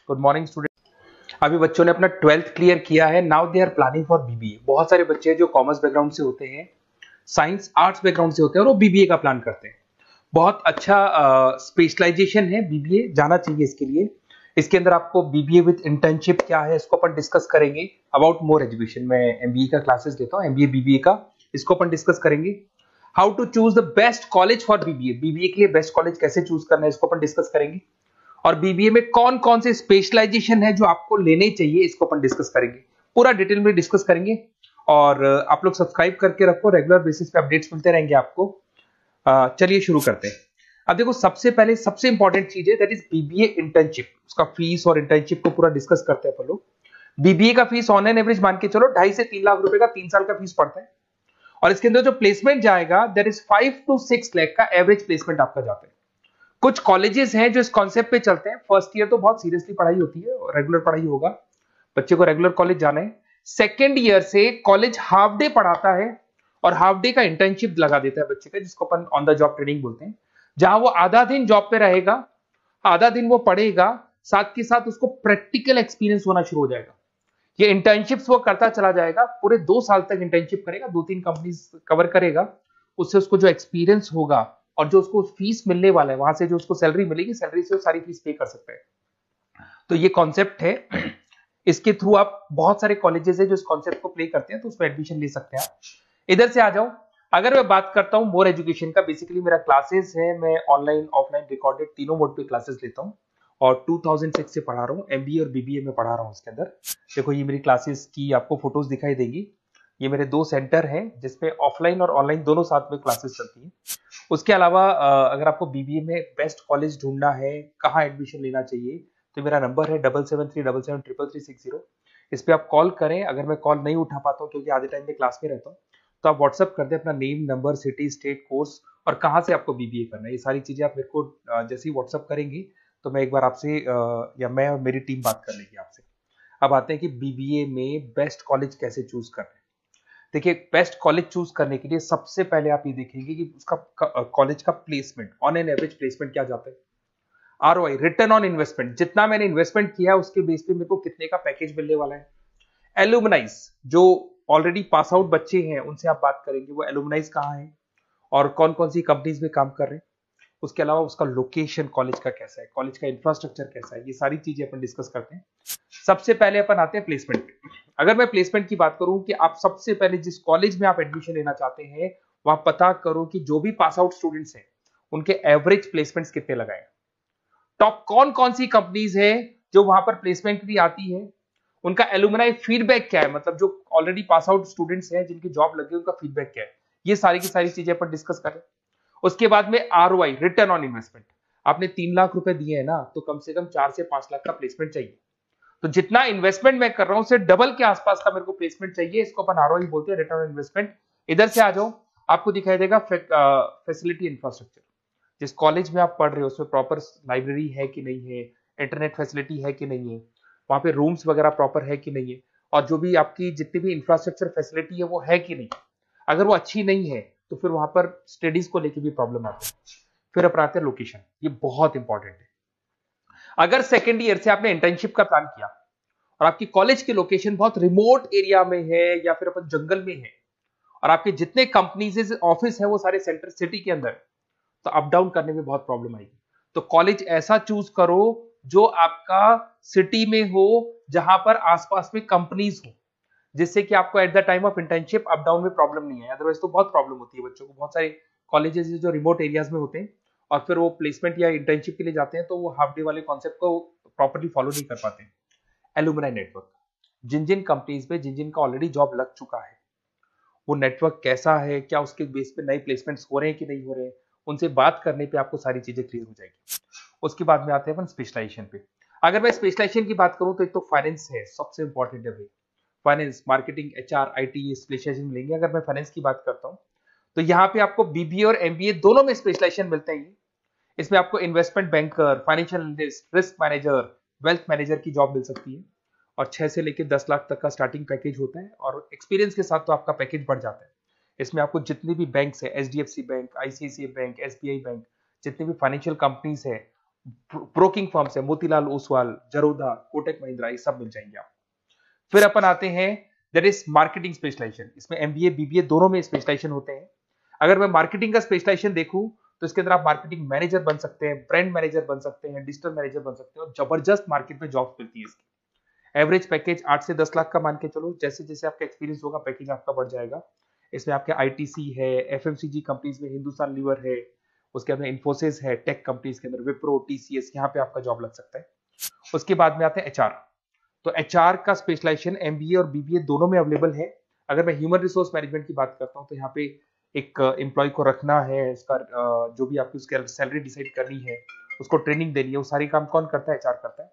Good morning student. अभी बच्चों ने अपना 12th क्लियर किया है। Now they are planning for BBA. बहुत सारे बच्चे हैं जो कॉमर्स बैकग्राउंड से होते हैं, साइंस आर्ट्स बैकग्राउंड से होते हैं और वो बीबीए का प्लान करते हैं। बहुत अच्छा स्पेशलाइजेशन है बीबीए, जाना चाहिए इसके लिए। इसके अंदर आपको बीबीए विद इंटर्नशिप क्या है इसको अपन डिस्कस करेंगे। अबाउट मोर एजुकेशन, मैं एमबीए का क्लासेस लेता हूँ, एमबीए बीबीए का, इसको अपन डिस्कस करेंगे। How to choose the best college for BBA, BBA के लिए बेस्ट कॉलेज कैसे चूज करना है इसको अपन डिस्कस करेंगे। और बीबीए में कौन कौन से स्पेशलाइजेशन है जो आपको लेने चाहिए इसको अपन डिस्कस करेंगे, पूरा डिटेल में डिस्कस करेंगे। और आप लोग सब्सक्राइब करके रखो, रेगुलर बेसिस पे अपडेट्स मिलते रहेंगे आपको। चलिए शुरू करते हैं। अब देखो, सबसे पहले सबसे इंपॉर्टेंट चीज है दैट इज बीबीए इंटर्नशिप। उसका फीस और इंटर्नशिप को पूरा डिस्कस करते हैं अपन लोग। बीबीए का फीस ऑन एन एवरेज मान के चलो 2.5 से 3 लाख रुपए का 3 साल का फीस पड़ता है। और इसके अंदर जो प्लेसमेंट जाएगा दैट इज 5 to 6 लाख का एवरेज प्लेसमेंट आपका जाता है। कुछ कॉलेजेस हैं जो इस कॉन्सेप्ट पे चलते हैं। फर्स्ट ईयर तो बहुत सीरियसली पढ़ाई होती है, रेगुलर पढ़ाई होगा, बच्चे को रेगुलर कॉलेज जाना है। सेकेंड ईयर से कॉलेज हाफ डे पढ़ाता है और हाफ डे का इंटर्नशिप लगा देता है बच्चे का, जिसको अपन ऑन द जॉब ट्रेनिंग बोलते हैं, जहां वो आधा दिन जॉब पे रहेगा, आधा दिन वो पढ़ेगा, साथ के साथ उसको प्रैक्टिकल एक्सपीरियंस होना शुरू हो जाएगा। ये इंटर्नशिप्स वो करता चला जाएगा, पूरे 2 साल तक इंटर्नशिप करेगा, 2-3 कंपनीज कवर करेगा। उससे उसको जो एक्सपीरियंस होगा और जो उसको फीस मिलने वाला है, वहां से जो उसको सैलरी मिलेगी, सैलरी से वो सारी फीस पे कर सकता है। तो ये कॉन्सेप्ट है, इसके थ्रू आप बहुत सारे कॉलेजेस है जो इस कॉन्सेप्ट को प्ले करते हैं, तो उसमें एडमिशन ले सकते हैं आप। इधर से आ जाओ। अगर मैं बात करता हूं मोर एजुकेशन का, बेसिकली मेरा क्लासेस है, मैं ऑनलाइन ऑफलाइन रिकॉर्डेड तीनों मोड पे क्लासेस लेता हूं और 2006 से पढ़ा रहा हूं। एमबीए और बीबीए में पढ़ा रहा हूं। इसके अंदर देखो, ये मेरी क्लासेस की आपको फोटोज दिखाई देगी। ये मेरे 2 सेंटर हैं जिसपे ऑफलाइन और ऑनलाइन दोनों साथ में क्लासेस चलती हैं। उसके अलावा अगर आपको बीबीए में बेस्ट कॉलेज ढूंढना है, कहाँ एडमिशन लेना चाहिए, तो मेरा नंबर है 7737733360। इस पे आप कॉल करें। अगर मैं कॉल नहीं उठा पाता हूँ क्योंकि आधे टाइम में क्लास में रहता हूँ, तो आप व्हाट्सअप कर दें अपना name, number, city, state, course और कहाँ से आपको बीबीए करना है। ये सारी चीजें आप मेरे को जैसे ही व्हाट्सअप करेंगे तो मैं एक बार आपसे या मैं और मेरी टीम बात कर लेगी आपसे। अब आते हैं कि बीबीए में बेस्ट कॉलेज कैसे चूज करना है। देखिए, बेस्ट कॉलेज चूज करने के लिए सबसे पहले आप ये देखेंगे कि उसका कॉलेज का placement, on an average placement क्या जाता है। आरओआई, रिटर्न ऑन इन्वेस्टमेंट, जितना मैंने इन्वेस्टमेंट किया है उसके बेस पे मेरे को कितने का पैकेज मिलने वाला है। एलुमनाइज, जो ऑलरेडी पास आउट बच्चे हैं उनसे आप बात करेंगे, वो एलुमनाइज कहाँ है और कौन कौन सी कंपनीज में काम कर रहे हैं। उसके अलावा उसका लोकेशन कॉलेज का कैसा है, कॉलेज का इंफ्रास्ट्रक्चर कैसा है, ये सारी चीजें अपन डिस्कस करते हैं। सबसे पहले अपन आते हैं प्लेसमेंट पे। अगर मैं प्लेसमेंट की बात करूं कि आप सबसे पहले जिस कॉलेज में आप एडमिशन लेना चाहते हैं, वहां पता करो कि जो भी पास आउट स्टूडेंट्स हैं उनके एवरेज प्लेसमेंट्स कितने लगाए। टॉप कौन कौन सी कंपनीज है जो वहां पर प्लेसमेंट भी आती है, उनका एलुमनाई फीडबैक क्या है, मतलब जो ऑलरेडी पास आउट स्टूडेंट्स हैं जिनकी जॉब लगी उनका फीडबैक क्या है। ये सारी की सारी चीजें अपन डिस्कस करें। उसके बाद में आरओआई, रिटर्न ऑन इन्वेस्टमेंट। आपने 3 लाख रुपए दिए हैं ना, तो कम से कम 4 से 5 लाख का प्लेसमेंट चाहिए। तो जितना इन्वेस्टमेंट मैं कर रहा हूं उससे डबल के आसपास का मेरे को प्लेसमेंट चाहिए। इसको अपन आरओआई बोलते हैं, रिटर्न ऑन इन्वेस्टमेंट। इधर से आ जाओ, आपको दिखाई देगा फैसिलिटी इंफ्रास्ट्रक्चर। जिस कॉलेज में आप पढ़ रहे हो उसमें प्रॉपर लाइब्रेरी है कि नहीं है, इंटरनेट फैसिलिटी है कि नहीं है, वहां पे रूम्स वगैरह प्रॉपर है कि नहीं है, और जो भी आपकी जितनी भी इंफ्रास्ट्रक्चर फैसिलिटी है वो है कि नहीं। अगर वो अच्छी नहीं है तो फिर वहां पर स्टडीज को लेके भी प्रॉब्लम आती है। फिर अपनाते हैं लोकेशन, ये बहुत इंपॉर्टेंट है। अगर सेकेंड ईयर से आपने इंटर्नशिप का प्लान किया और आपकी कॉलेज की लोकेशन बहुत रिमोट एरिया में है या फिर अपन जंगल में है और आपके जितने कंपनीज ऑफिस है वो सारे सेंटर सिटी के अंदर, तो अप डाउन करने में बहुत प्रॉब्लम आएगी। तो कॉलेज ऐसा चूज करो जो आपका सिटी में हो, जहां पर आसपास में कंपनीज हो, जिससे कि आपको at the time of internship up down में प्रॉब्लम नहीं है। अदरवाइज तो बहुत प्रॉब्लम होती है बच्चों को। बहुत सारे कॉलेजेस जो रिमोट एरियाज में होते हैं और फिर वो प्लेसमेंट या इंटर्नशिप के लिए जाते हैं तो वो हाफ डे वाले कॉन्सेप्ट को प्रॉपर्ली फॉलो नहीं कर पाते। एलुमनाई नेटवर्क, जिन जिन कंपनीज में जिन जिन का ऑलरेडी जॉब लग चुका है, वो नेटवर्क कैसा है, क्या उसके बेस पे नए प्लेसमेंट्स हो रहे हैं कि नहीं हो रहे हैं, उनसे बात करने पे आपको सारी चीजें क्लियर हो जाएगी। उसके बाद में आते हैं अपन स्पेशलाइजेशन पे। अगर मैं स्पेशलाइजेशन की बात करूं तो एक तो फाइनेंस है, सबसे इंपॉर्टेंट है भाई। Finance, marketing, HR, IT specialisation मिलेंगे। अगर मैं फाइनेंस की बात करता हूं तो यहाँ पे आपको बीबीए और एमबीए दोनों में स्पेशलाइजेशन मिलते हैं। इसमें आपको investment banker, financial analyst, risk manager, wealth manager की जॉब मिल सकती है और 6 से लेकर 10 लाख तक का स्टार्टिंग पैकेज होता है और एक्सपीरियंस के साथ तो आपका पैकेज बढ़ जाता है। इसमें आपको जितनी भी बैंक्स है, HDFC bank, ICICI bank, SBI bank, जितनी भी फाइनेंशियल कंपनीज है, ब्रोकिंग फर्म्स है, मोतीलाल ओसवाल, जरोधा, कोटक महिंद्रा, ये सब मिल जाएंगे आप। फिर अपन आते हैं दैट इज मार्केटिंग स्पेशलाइजेशन। इसमें एमबीए बीबीए दोनों में स्पेशलाइजेशन होते हैं। अगर मैं मार्केटिंग का स्पेशलाइजेशन देखूं तो इसके अंदर आप मार्केटिंग मैनेजर बन सकते हैं, ब्रांड मैनेजर बन सकते हैं, डिजिटल मैनेजर बन सकते हैं, और जबरदस्त मार्केट में जॉब मिलती है इसकी। एवरेज पैकेज 8 से 10 लाख का मान के चलो। जैसे जैसे आपका एक्सपीरियंस होगा पैकेज आपका बढ़ जाएगा। इसमें आपके आईटीसी है, एफएमसीजी कंपनीज में हिंदुस्तान लीवर है, उसके अंदर इन्फोसिस है, टेक कंपनीज के अंदर विप्रो, टीसीएस, यहाँ पे आपका जॉब लग सकता है। उसके बाद में आते हैं एचआर। तो एचआर का स्पेशलाइजेशन एमबीए और बीबीए दोनों में अवेलेबल है। अगर मैं ह्यूमन रिसोर्स मैनेजमेंट की बात करता हूँ तो यहाँ पे एक एम्प्लॉय को रखना है, उसका जो भी आपकी उसकी सैलरी डिसाइड करनी है, उसको ट्रेनिंग देनी है, वो सारी काम कौन करता है? एचआर करता है।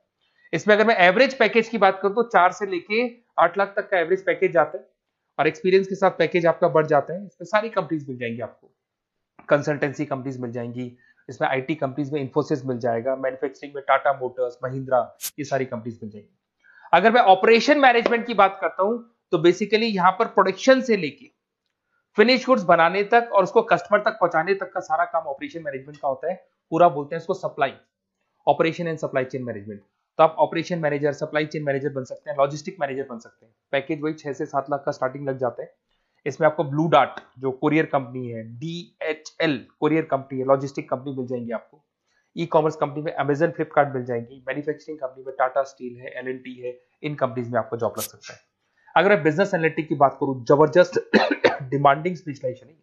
इसमें अगर मैं एवरेज पैकेज की बात करूं तो 4 से लेके 8 लाख तक का एवरेज पैकेज जाता है, और एक्सपीरियंस के साथ पैकेज आपका बढ़ जाता है। इसमें सारी कंपनीज मिल जाएंगी आपको, कंसल्टेंसी कंपनीज मिल जाएंगी, इसमें आईटी कंपनीज में इन्फोसिस मिल जाएगा, मैन्युफैक्चरिंग में टाटा मोटर्स, महिंद्रा, ये सारी कंपनीज मिल जाएंगी। अगर मैं ऑपरेशन मैनेजमेंट की बात करता हूं तो बेसिकली यहां पर प्रोडक्शन से लेके फिनिश गुड्स बनाने तक और उसको कस्टमर तक पहुंचाने तक का सारा काम ऑपरेशन मैनेजमेंट का होता है। पूरा बोलते हैं इसको supply, operation and supply chain management. तो आप operation manager, supply chain manager बन सकते हैं, लॉजिस्टिक मैनेजर बन सकते हैं। पैकेज वही 6 से 7 लाख का स्टार्टिंग लग जाता है। इसमें आपको ब्लू डार्ट जो कोरियर कंपनी है, डीएचएल कोरियर कंपनी है, लॉजिस्टिक कंपनी मिल जाएंगी आपको। ई कॉमर्स कंपनी में अमेजन, फ्लिपकार्ट मिल जाएंगी। मैन्युफैक्चरिंग कंपनी में टाटा स्टील है, एलएनटी है, इन कंपनीज में आपको जॉब लग सकता है। अगर मैं बिजनेस एनालिटिक की बात करूं, जबरदस्त डिमांडिंग स्पेशलाइजेशन है,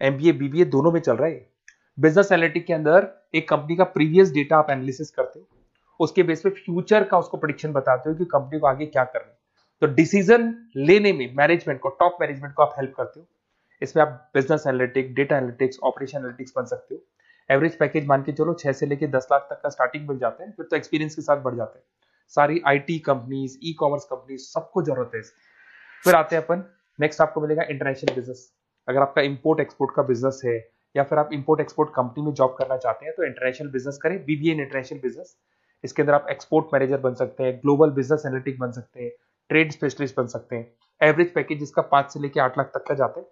एमबीए बीबीए दोनों में चल रहा है। बिजनेस एनालिटिक के अंदर एक कंपनी का प्रीवियस डेटा आप एनालिसिस करते हो, उसके बेस पे फ्यूचर का उसको प्रेडिक्शन बताते हो कि कंपनी को आगे क्या करना है। तो डिसीजन लेने में मैनेजमेंट को, टॉप मैनेजमेंट को आप हेल्प करते हो। इसमें आप business analytic, data analytics, operation analytics बन सकते हो। एवरेज पैकेज मान के चलो 6 से लेके 10 लाख तक का स्टार्टिंग मिल जाता है, फिर तो एक्सपीरियंस के साथ बढ़ जाता है। सारी IT companies, e commerce companies, सबको जरूरत है। फिर आते हैं अपन, नेक्स्ट आपको मिलेगा इंटरनेशनल बिजनेस। अगर आपका इंपोर्ट एक्सपोर्ट का बिजनेस है या फिर आप इंपोर्ट एक्सपोर्ट कंपनी में जॉब करना चाहते हैं तो इंटरनेशनल बिजनेस करें, बीबीए इन इंटरनेशनल बिजनेस। इसके अंदर आप एक्सपोर्ट मैनेजर बन सकते हैं, ग्लोबल बिजनेस एनालिटिक बन सकते हैं, ट्रेड स्पेशलिस्ट बन सकते हैं। एवरेज पैकेज इसका 5 से लेके 8 लाख तक का जाता है।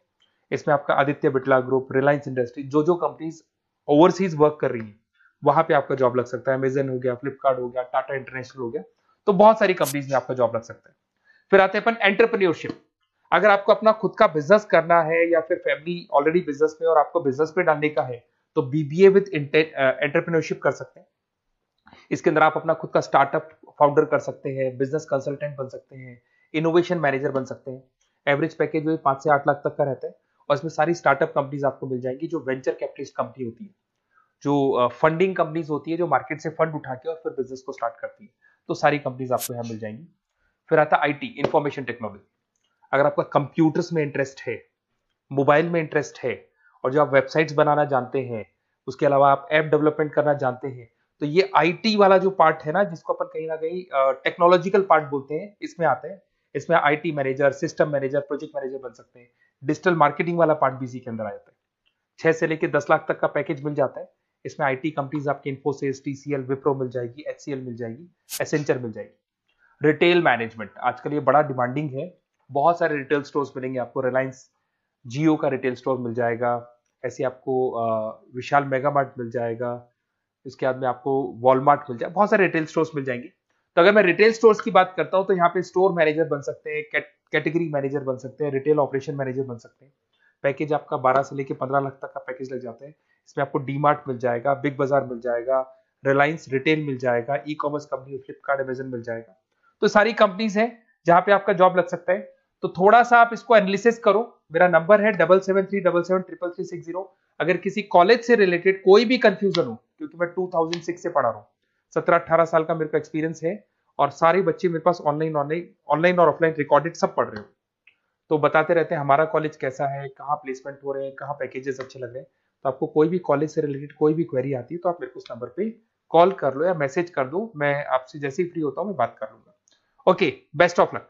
इसमें आपका आदित्य बिरला ग्रुप, रिलायंस इंडस्ट्री, जो कंपनीज ओवरसीज वर्क कर रही है वहां पे आपका जॉब लग सकता है। अमेजन हो गया, फ्लिपकार्ट हो गया, टाटा इंटरनेशनल हो गया, तो बहुत सारी कंपनीज में आपका जॉब लग सकता है। फिर आते हैं अपन एंटरप्रेन्योरशिप। अगर आपको अपना खुद का बिजनेस करना है या फिर फैमिली ऑलरेडी बिजनेस में और आपको बिजनेस पे डालने का है तो बीबीए विद एंटरप्रेन्योरशिप कर सकते हैं। इसके अंदर आप अपना खुद का स्टार्टअप फाउंडर कर सकते हैं, बिजनेस कंसल्टेंट बन सकते हैं, इनोवेशन मैनेजर बन सकते हैं। एवरेज पैकेज जो 5 से 8 लाख तक का रहता है, और इसमें सारी स्टार्टअप कंपनीज आपको मिल जाएंगी जो वेंचर कैपिटलिस्ट कंपनी होती है, जो फंडिंग कंपनीज होती है, जो मार्केट से फंड उठा के और फिर बिजनेस को स्टार्ट करती है। तो सारी कंपनीज आपको यहाँ मिल जाएंगी। फिर आता है आईटी, इंफॉर्मेशन टेक्नोलॉजी। अगर आपका कंप्यूटर्स में इंटरेस्ट है, मोबाइल में इंटरेस्ट है, और जो आप वेबसाइट्स बनाना जानते हैं, उसके अलावा आप ऐप डेवलपमेंट करना जानते हैं, तो ये आईटी वाला जो पार्ट है ना, जिसको अपन कहीं ना कहीं टेक्नोलॉजिकल पार्ट बोलते हैं, इसमें आते हैं। इसमें IT manager, system manager, project manager बन सकते हैं। डिजिटल मार्केटिंग वाला पार्ट भी इसी के अंदर आ जाता है। 6 से लेकर 10 लाख तक का पैकेज मिल जाता है। इसमें आईटी कंपनीज आपकी इन्फोसिस, टीसीएल, विप्रो मिल जाएगी, एचसीएल मिल जाएगी, एसेंचर मिल जाएगी। रिटेल मैनेजमेंट आजकल ये बड़ा डिमांडिंग है। बहुत सारे रिटेल स्टोर्स मिलेंगे आपको। रिलायंस जियो का रिटेल स्टोर मिल जाएगा, ऐसे आपको विशाल मेगा मार्ट मिल जाएगा, इसके बाद में आपको वॉलमार्ट मिल जाएगा, बहुत सारे रिटेल स्टोर्स मिल जाएंगे। तो अगर मैं रिटेल स्टोर्स की बात करता हूं तो यहाँ पे स्टोर मैनेजर बन सकते हैं, कैटेगरी मैनेजर बन सकते हैं, रिटेल ऑपरेशन मैनेजर बन सकते हैं। पैकेज आपका 12 से लेके 15 लाख तक का पैकेज लग जाता है। इसमें आपको डी मार्ट मिल जाएगा, बिग बाजार मिल जाएगा, रिलायंस रिटेल मिल जाएगा, e commerce company Flipkart, Amazon मिल जाएगा। तो सारी कंपनीज है जहां पे आपका जॉब लग सकता है। तो थोड़ा सा आप इसको एनालिसिस करो। मेरा नंबर है 7737733360। अगर किसी कॉलेज से रिलेटेड कोई भी कंफ्यूजन हो, क्योंकि मैं 2006 से पढ़ा रहा हूँ, 17-18 साल का मेरे को एक्सपीरियंस है, और सारे बच्चे मेरे पास ऑनलाइन और ऑफलाइन रिकॉर्डेड सब पढ़ रहे हो, तो बताते रहते हैं हमारा कॉलेज कैसा है, कहाँ प्लेसमेंट हो रहे हैं, कहाँ पैकेजेस अच्छे लग रहे हैं। तो आपको कोई भी कॉलेज से रिलेटेड कोई भी क्वेरी आती है तो आप मेरे को उस नंबर पे कॉल कर लो या मैसेज कर दो, मैं आपसे जैसे ही फ्री होता हूँ मैं बात कर लूंगा। Okay, best of luck.